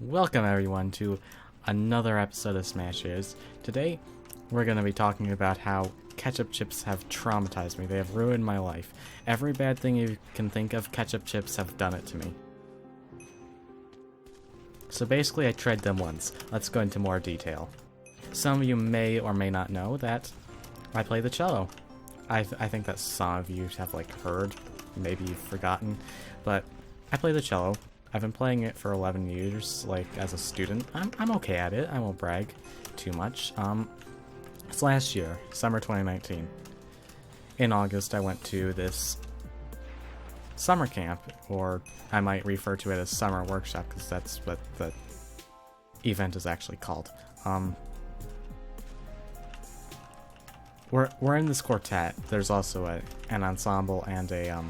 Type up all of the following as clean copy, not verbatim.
Welcome everyone to another episode of Smashers. Today, we're going to be talking about how ketchup chips have traumatized me. They have ruined my life. Every bad thing you can think of, ketchup chips have done it to me. So basically, I tried them once. Let's go into more detail. Some of you may or may not know that I play the cello. I think that some of you have heard, maybe you've forgotten, but I play the cello. I've been playing it for 11 years, as a student. I'm okay at it. I won't brag too much. It's last year, summer 2019. In August, I went to this summer camp, or I might refer to it as summer workshop, because that's what the event is actually called. We're in this quartet. There's also an ensemble and a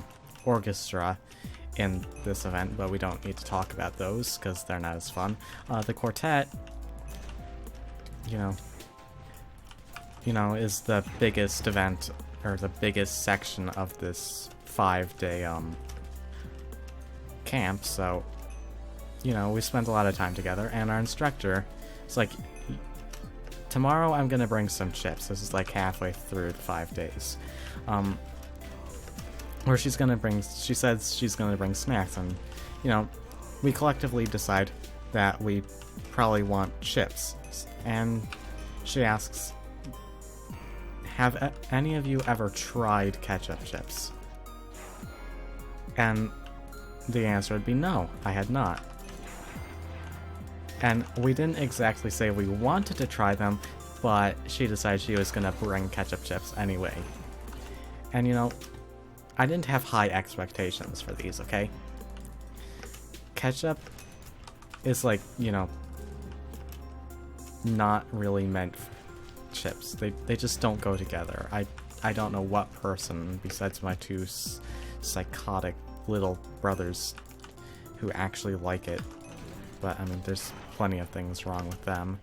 orchestra in this event, but we don't need to talk about those because they're not as fun. The quartet, is the biggest event, or the biggest section of this 5-day camp, so we spent a lot of time together, and our instructor is like, tomorrow I'm gonna bring some chips. This is halfway through the 5 days. Where she says she's gonna bring snacks, and we collectively decide that we probably want chips. And she asks, have any of you ever tried ketchup chips? And the answer would be no, I had not. And we didn't exactly say we wanted to try them, but she decided she was gonna bring ketchup chips anyway. And I didn't have high expectations for these, okay? Ketchup is not really meant for chips. They just don't go together. I don't know what person, besides my two psychotic little brothers, who actually like it. But, there's plenty of things wrong with them.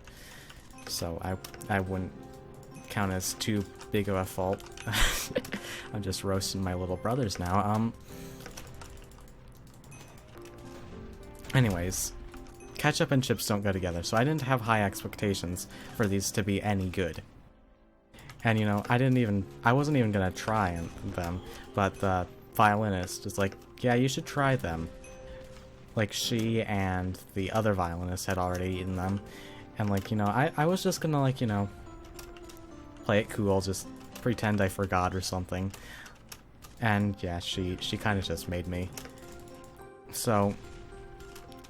So I wouldn't count as too big of a fault. I'm just roasting my little brothers now. Anyways, ketchup and chips don't go together, so I didn't have high expectations for these to be any good. And I wasn't even gonna try them, but the violinist is like, yeah, you should try them. She and the other violinist had already eaten them, and I was just gonna play it cool, just pretend I forgot or something. And yeah, she kind of just made me. So,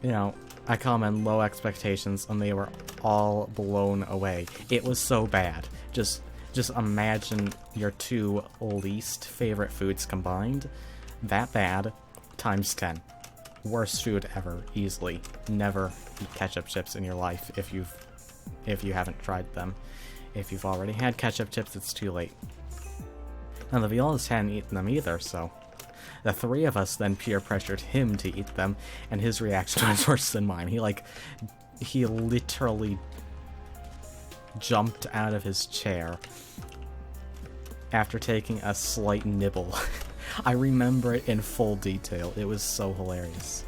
I come in low expectations, and they were all blown away. It was so bad. Just imagine your two least favorite foods combined. That bad, times 10. Worst food ever, easily. Never eat ketchup chips in your life if you haven't tried them. If you've already had ketchup chips, it's too late. Now, the violinist hadn't eaten them either, so the three of us then peer pressured him to eat them, and his reaction was worse than mine. He literally jumped out of his chair after taking a slight nibble. I remember it in full detail. It was so hilarious.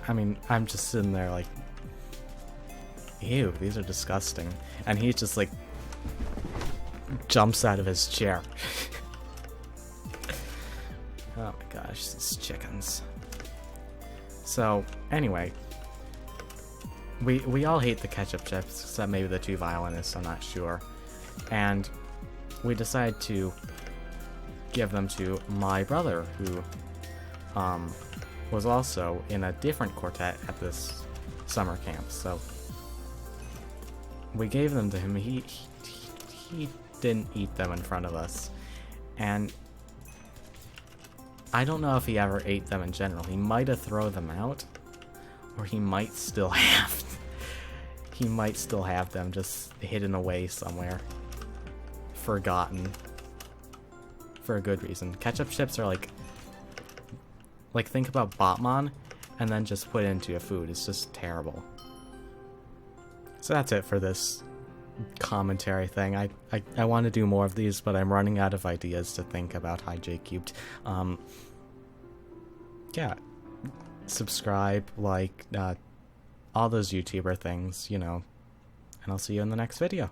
I'm just sitting there ew, these are disgusting. And he just jumps out of his chair. Oh my gosh, these chickens. So, anyway. We all hate the ketchup chips, except maybe the two violinists, I'm not sure. And we decide to give them to my brother, who was also in a different quartet at this summer camp. So we gave them to him. He didn't eat them in front of us, and I don't know if he ever ate them in general. He might have thrown them out, or he might still have them just hidden away somewhere, forgotten, for a good reason. Ketchup chips are think about Botmon, and then just put it into a food. It's just terrible. So that's it for this commentary thing. I want to do more of these, but I'm running out of ideas to think about Hi J Cubed. Yeah. Subscribe, all those YouTuber things, you know. And I'll see you in the next video.